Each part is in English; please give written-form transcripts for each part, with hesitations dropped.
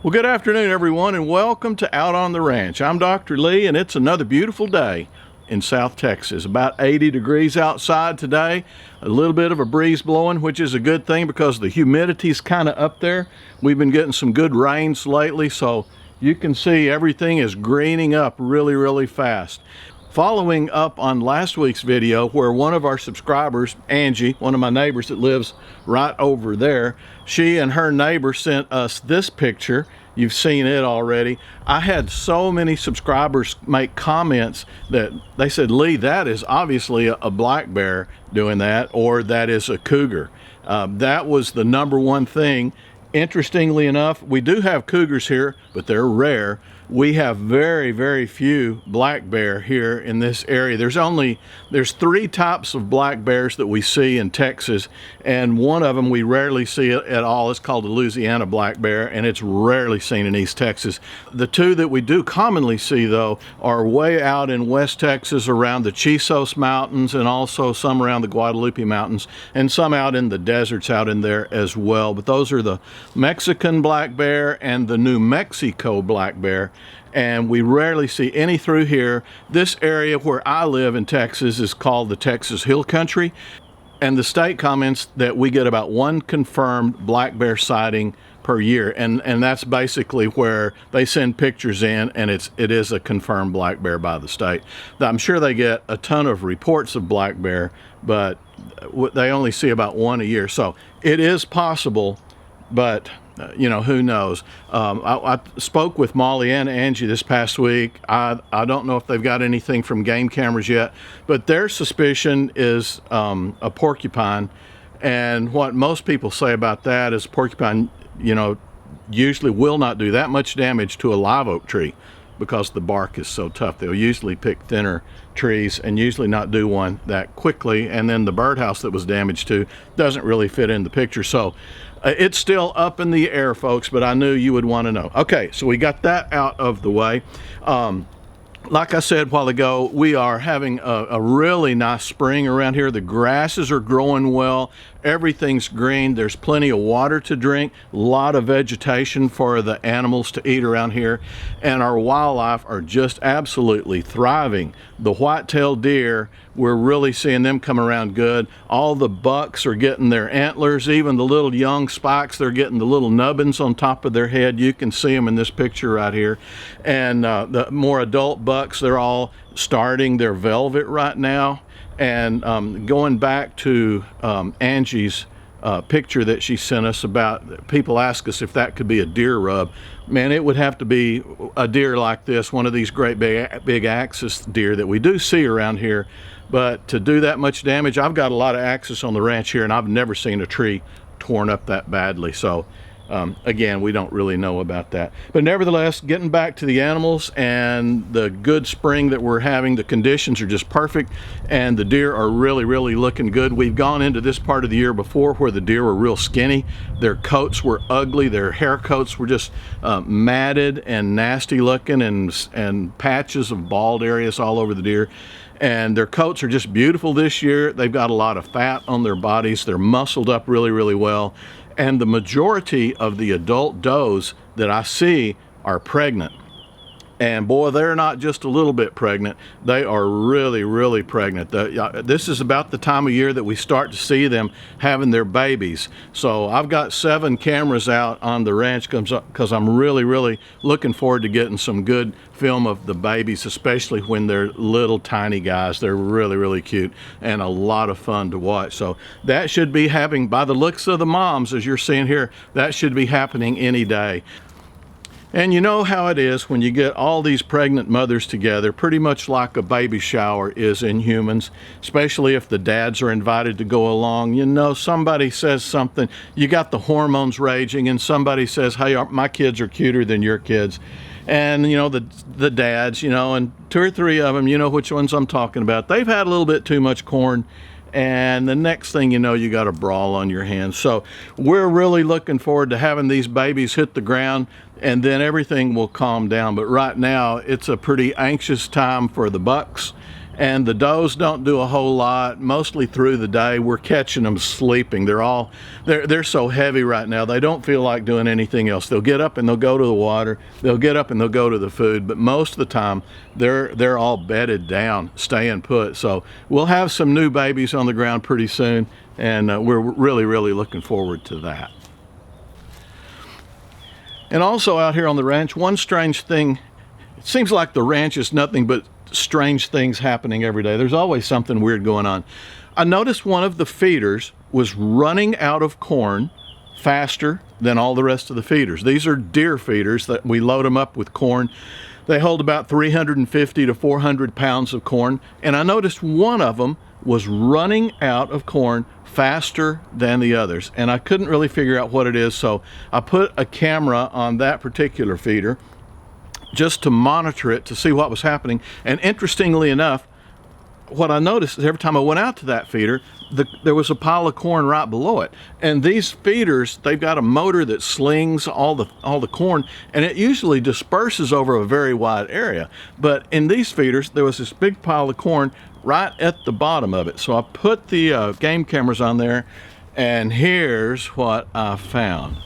Well, good afternoon, everyone, and welcome to Out on the Ranch. I'm Dr. Lee, and it's another beautiful day in South Texas. About 80 degrees outside today, a little bit of a breeze blowing, which is a good thing because the humidity's kind of up there. We've been getting some good rains lately, so you can see everything is greening up really fast. Following up on last week's video where one of our subscribers, Angie, one of my neighbors that lives right over there, she and her neighbor sent us this picture. You've seen it already. I had so many subscribers make comments that they said, Lee, that is obviously a black bear doing that, or that is a cougar. That was the number one thing. Interestingly enough, we do have cougars here, but they're rare. We have very few black bear here in this area. There's three types of black bears that we see in Texas, and one of them we rarely see at all. It's called the Louisiana black bear, and it's rarely seen in East Texas. The two that we do commonly see, though, are way out in West Texas around the Chisos Mountains, and also some around the Guadalupe Mountains, and some out in the deserts out in there as well. But those are the Mexican black bear and the New Mexico black bear, and we rarely see any through here. This area where I live in Texas is called the Texas Hill Country, and the state comments that we get about one confirmed black bear sighting per year, and that's basically where they send pictures in, and it is a confirmed black bear by the state. I'm sure they get a ton of reports of black bear, but they only see about one a year, so it is possible, but who knows. I spoke with Molly and Angie this past week. I don't know if they've got anything from game cameras yet, but their suspicion is a porcupine. And what most people say about that is porcupine, usually will not do that much damage to a live oak tree because the bark is so tough. They'll usually pick thinner trees and usually not do one that quickly. And then the birdhouse that was damaged to doesn't really fit in the picture. So it's still up in the air, folks, but I knew you would want to know. Okay, so we got that out of the way. Like I said a while ago, we are having a really nice spring around here. The grasses are growing well. Everything's green. There's plenty of water to drink, a lot of vegetation for the animals to eat around here, and our wildlife are just absolutely thriving. The white-tailed deer, we're really seeing them come around good. All the bucks are getting their antlers, even the little young spikes, they're getting the little nubbins on top of their head. You can see them in this picture right here. And the more adult bucks, they're all starting their velvet right now. And going back to Angie's picture that she sent us about, people ask us if that could be a deer rub. Man, it would have to be a deer like this, one of these great big axis deer that we do see around here. But to do that much damage, I've got a lot of axis on the ranch here, and I've never seen a tree torn up that badly. So again, we don't really know about that. But nevertheless, getting back to the animals and the good spring that we're having, the conditions are just perfect, and the deer are really looking good. We've gone into this part of the year before where the deer were real skinny. Their coats were ugly. Their hair coats were just matted and nasty looking, and patches of bald areas all over the deer. And their coats are just beautiful this year. They've got a lot of fat on their bodies. They're muscled up really well. And the majority of the adult does that I see are pregnant. And boy, they're not just a little bit pregnant. They are really pregnant. This is about the time of year that we start to see them having their babies. So I've got 7 cameras out on the ranch because I'm really looking forward to getting some good film of the babies, especially when they're little tiny guys. They're really cute and a lot of fun to watch. So that should be happening, by the looks of the moms, as you're seeing here, that should be happening any day. And you know how it is when you get all these pregnant mothers together, pretty much like a baby shower is in humans, especially if the dads are invited to go along. Somebody says something, you got the hormones raging, and somebody says, hey, my kids are cuter than your kids. And, the dads, and 2 or 3 of them, you know which ones I'm talking about. They've had a little bit too much corn, and the next thing you know, you got a brawl on your hands. So we're really looking forward to having these babies hit the ground, and then everything will calm down. But right now, it's a pretty anxious time for the bucks and the does don't do a whole lot. Mostly through the day, we're catching them sleeping. They're so heavy right now, they don't feel like doing anything else. They'll get up and they'll go to the water, they'll get up and they'll go to the food, but most of the time they're all bedded down, staying put. So we'll have some new babies on the ground pretty soon, and we're really looking forward to that. And also out here on the ranch, one strange thing, it seems like the ranch is nothing but strange things happening every day. There's always something weird going on. I noticed one of the feeders was running out of corn faster than all the rest of the feeders. These are deer feeders that we load them up with corn. They hold about 350 to 400 pounds of corn, and I noticed one of them was running out of corn faster than the others, and I couldn't really figure out what it is, so I put a camera on that particular feeder just to monitor it to see what was happening. And interestingly enough, what I noticed is every time I went out to that feeder, there was a pile of corn right below it. And these feeders, they've got a motor that slings all the corn, and it usually disperses over a very wide area. But in these feeders, there was this big pile of corn right at the bottom of it. So I put the game cameras on there, and here's what I found.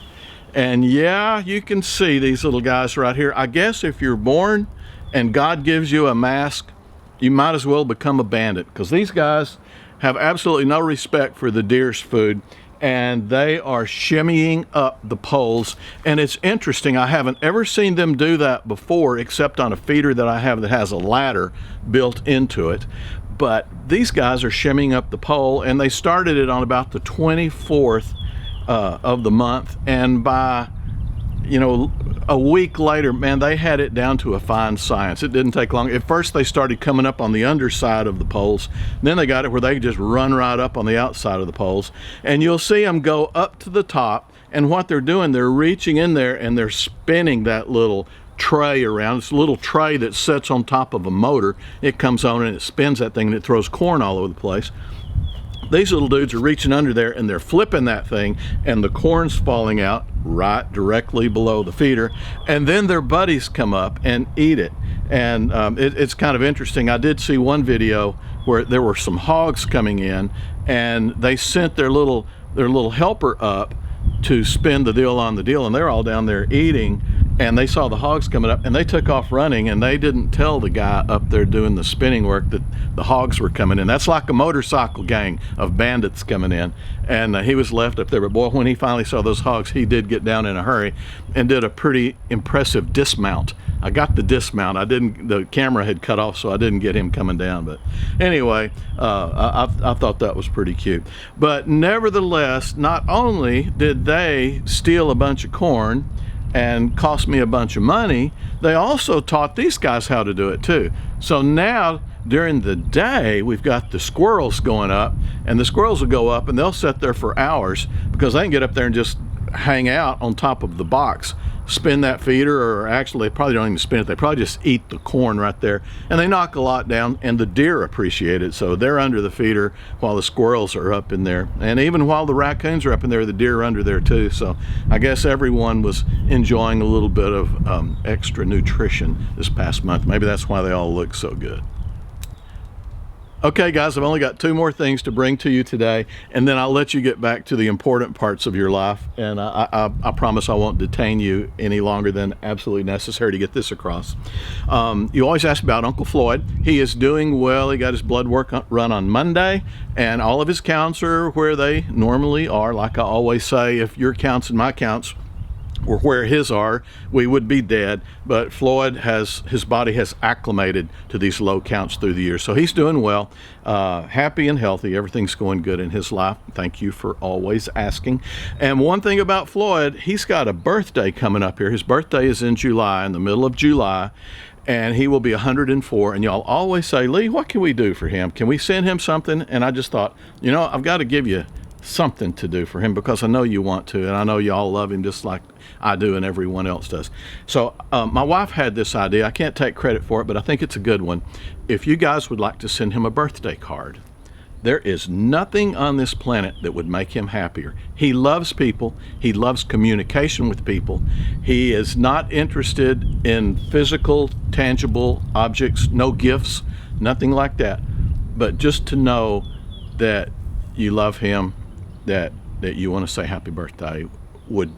And yeah, you can see these little guys right here. I guess if you're born and God gives you a mask, you might as well become a bandit, because these guys have absolutely no respect for the deer's food, and they are shimmying up the poles. And it's interesting, I haven't ever seen them do that before, except on a feeder that I have that has a ladder built into it. But these guys are shimmying up the pole, and they started it on about the 24th of the month, and by a week later, man, they had it down to a fine science. It didn't take long. At first they started coming up on the underside of the poles, then they got it where they could just run right up on the outside of the poles, and you'll see them go up to the top. And what they're doing, they're reaching in there and they're spinning that little tray around. It's a little tray that sits on top of a motor. It comes on and it spins that thing, and it throws corn all over the place. These little dudes are reaching under there and they're flipping that thing, and the corn's falling out right directly below the feeder, and then their buddies come up and eat it. And it's kind of interesting. I did see one video where there were some hogs coming in, and they sent their little helper up to spin the deal on the deal, and they're all down there eating, and they saw the hogs coming up and they took off running, and they didn't tell the guy up there doing the spinning work that the hogs were coming in. That's like a motorcycle gang of bandits coming in, and he was left up there. But boy, when he finally saw those hogs, he did get down in a hurry and did a pretty impressive dismount. I got the dismount. The camera had cut off, so I didn't get him coming down. But anyway, I thought that was pretty cute. But nevertheless, not only did they steal a bunch of corn and cost me a bunch of money, they also taught these guys how to do it too. So now during the day, we've got the squirrels going up, and the squirrels will go up and they'll sit there for hours, because they can get up there and just hang out on top of the box, spin that feeder, or actually they probably don't even spin it, they probably just eat the corn right there, and they knock a lot down, and the deer appreciate it. So they're under the feeder while the squirrels are up in there, and even while the raccoons are up in there, the deer are under there too. So I guess everyone was enjoying a little bit of extra nutrition this past month. Maybe that's why they all look so good. Okay guys, I've only got two more things to bring to you today, and then I'll let you get back to the important parts of your life, and I promise I won't detain you any longer than absolutely necessary to get this across. You always ask about Uncle Floyd. He is doing well. He got his blood work run on Monday, and all of his counts are where they normally are. Like I always say, if your counts and my counts or where his are, we would be dead. But Floyd his body has acclimated to these low counts through the years, so he's doing well, happy and healthy. Everything's going good in his life. Thank you for always asking. And one thing about Floyd, he's got a birthday coming up here. His birthday is in July, in the middle of July, and he will be 104. And y'all always say, Lee, what can we do for him? Can we send him something? And I just thought, I've got to give you something to do for him, because I know you want to, and I know y'all love him just like I do and everyone else does. So my wife had this idea. I can't take credit for it, but I think it's a good one. If you guys would like to send him a birthday card, There is nothing on this planet that would make him happier. He loves people. He loves communication with people. He is not interested in physical, tangible objects, no gifts, nothing like that. But just to know that you love him, that you want to say happy birthday would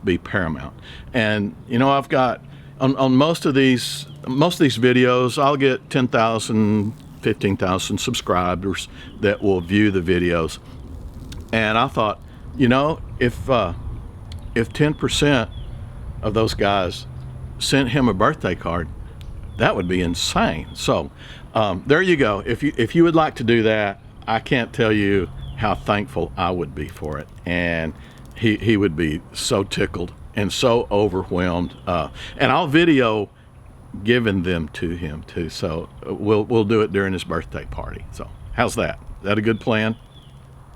be paramount. And you know, I've got on most of these videos, I'll get 10,000, 15,000 subscribers that will view the videos. And I thought, you know, if 10% of those guys sent him a birthday card, that would be insane. So there you go. If you would like to do that, I can't tell you how thankful I would be for it. And he would be so tickled and so overwhelmed. And I'll video giving them to him too. So we'll do it during his birthday party. So how's that? Is that a good plan?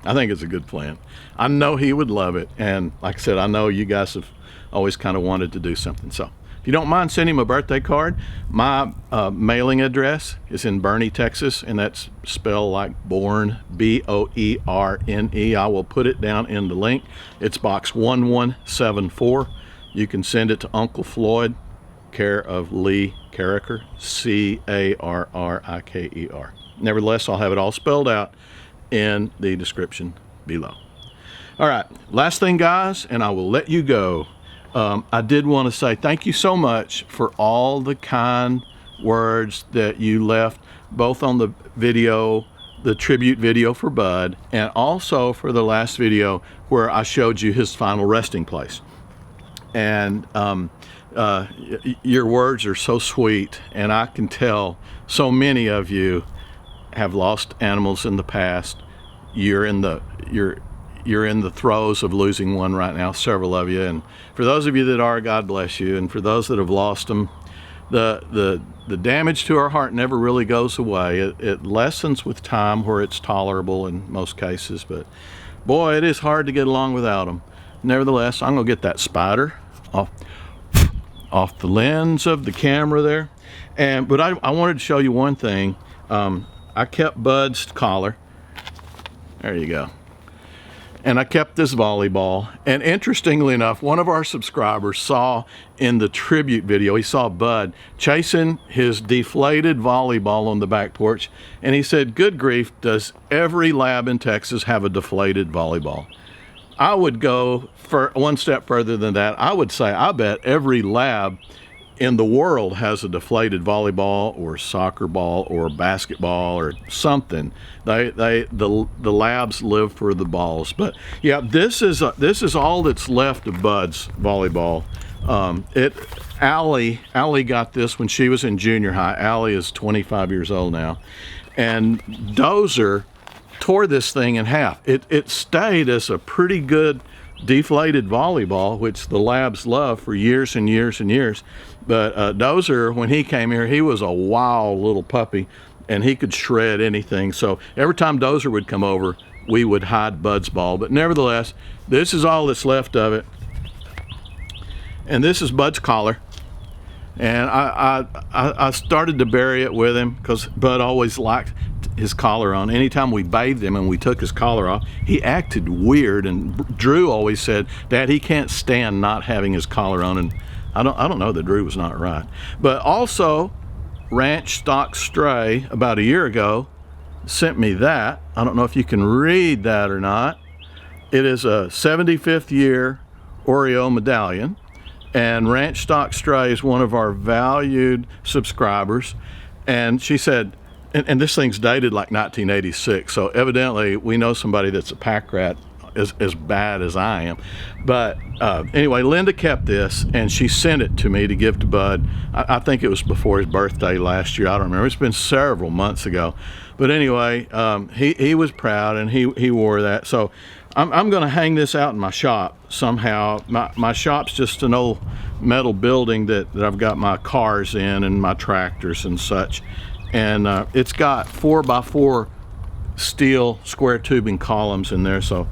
I think it's a good plan. I know he would love it. And like I said, I know you guys have always kind of wanted to do something. So if you don't mind sending him a birthday card, my mailing address is in Boerne, Texas, and that's spelled like Boerne, B-O-E-R-N-E. I will put it down in the link. It's box 1174. You can send it to Uncle Floyd, care of Lee Carriker, C-A-R-R-I-K-E-R. Nevertheless, I'll have it all spelled out in the description below. All right, last thing, guys, and I will let you go. I did want to say thank you so much for all the kind words that you left, both on the video, the tribute video for Bud, and also for the last video where I showed you his final resting place. And your words are so sweet, and I can tell so many of you have lost animals in the past. You're in the throes of losing one right now, several of you. And for those of you that are, God bless you. And for those that have lost them, the damage to our heart never really goes away. It lessens with time where it's tolerable in most cases. But boy, it is hard to get along without them. Nevertheless, I'm going to get that spider off the lens of the camera there. But I wanted to show you one thing. I kept Bud's collar. There you go. And I kept this volleyball. And interestingly enough, one of our subscribers saw in the tribute video, he saw Bud chasing his deflated volleyball on the back porch. And he said, good grief, does every lab in Texas have a deflated volleyball? I would go for one step further than that. I would say, I bet every lab in the world has a deflated volleyball or soccer ball or basketball or something. The labs live for the balls. But yeah, this is all that's left of Bud's volleyball. Allie got this when she was in junior high. Allie is 25 years old now, and Dozer tore this thing in half. It stayed as a pretty good deflated volleyball, which the labs love for years and years and years. But Dozer, when he came here, he was a wild little puppy, and he could shred anything. So every time Dozer would come over, we would hide Bud's ball. But nevertheless, this is all that's left of it. And this is Bud's collar. And I started to bury it with him because Bud always liked his collar on. Anytime we bathed him and we took his collar off, he acted weird. And Drew always said, Dad, he can't stand not having his collar on. And I don't know that Drew was not right. But also, Ranch Stock Stray about a year ago sent me that. I don't know if you can read that or not. It is a 75th year Oreo medallion. And Ranch Stock Stray is one of our valued subscribers. And she said, and this thing's dated like 1986, so evidently we know somebody that's a pack rat as bad as I am. But anyway, Linda kept this, and she sent it to me to give to Bud. I think it was before his birthday last year. I don't remember. It's been several months ago. But anyway, he was proud, and he wore that. So I'm going to hang this out in my shop somehow. My shop's just an old metal building that I've got my cars in and my tractors and such. And it's got 4x4 steel square tubing columns in there. So,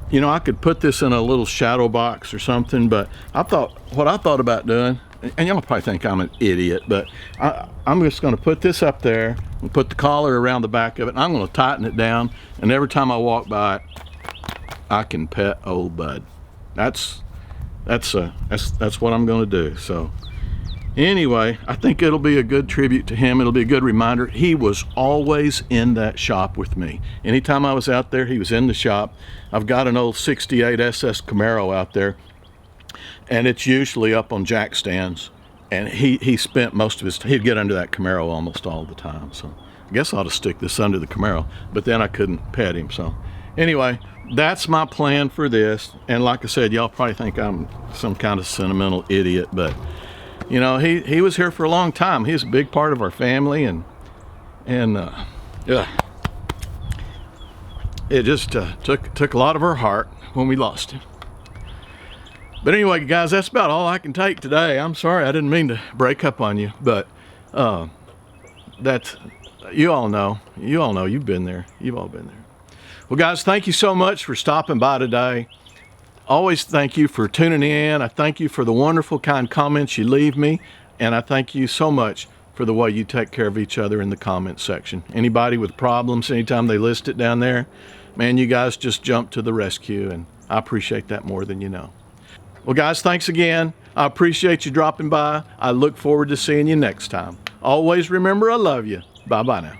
you know, I could put this in a little shadow box or something. But what I thought about doing and y'all probably think I'm an idiot, but I'm just going to put this up there and put the collar around the back of it, and I'm going to tighten it down, and every time I walk by it, I can pet old Bud. That's what I'm going to do. So anyway, I think it'll be a good tribute to him. It'll be a good reminder. He was always in that shop with me. Anytime I was out there, he was in the shop. I've got an old 68 SS Camaro out there, and it's usually up on jack stands. And he spent most of he'd get under that Camaro almost all the time. So I guess I ought to stick this under the Camaro, but then I couldn't pet him. So anyway, that's my plan for this. And like I said, y'all probably think I'm some kind of sentimental idiot, but you know, he was here for a long time. He's a big part of our family, and yeah, it just took a lot of our heart when we lost him. But anyway, guys, that's about all I can take today. I'm sorry, I didn't mean to break up on you, but that's, you all know, you've been there. You've all been there. Well, guys, thank you so much for stopping by today. Always thank you for tuning in. I thank you for the wonderful, kind comments you leave me, and I thank you so much for the way you take care of each other in the comment section. Anybody with problems, anytime they list it down there, man, you guys just jump to the rescue, and I appreciate that more than you know. Well, guys, thanks again. I appreciate you dropping by. I look forward to seeing you next time. Always remember, I love you. Bye-bye now.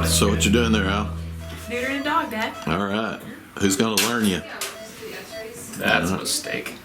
So what you doing there, Al? Neutering a dog, Dad. All right. Who's gonna learn you? That's a mistake.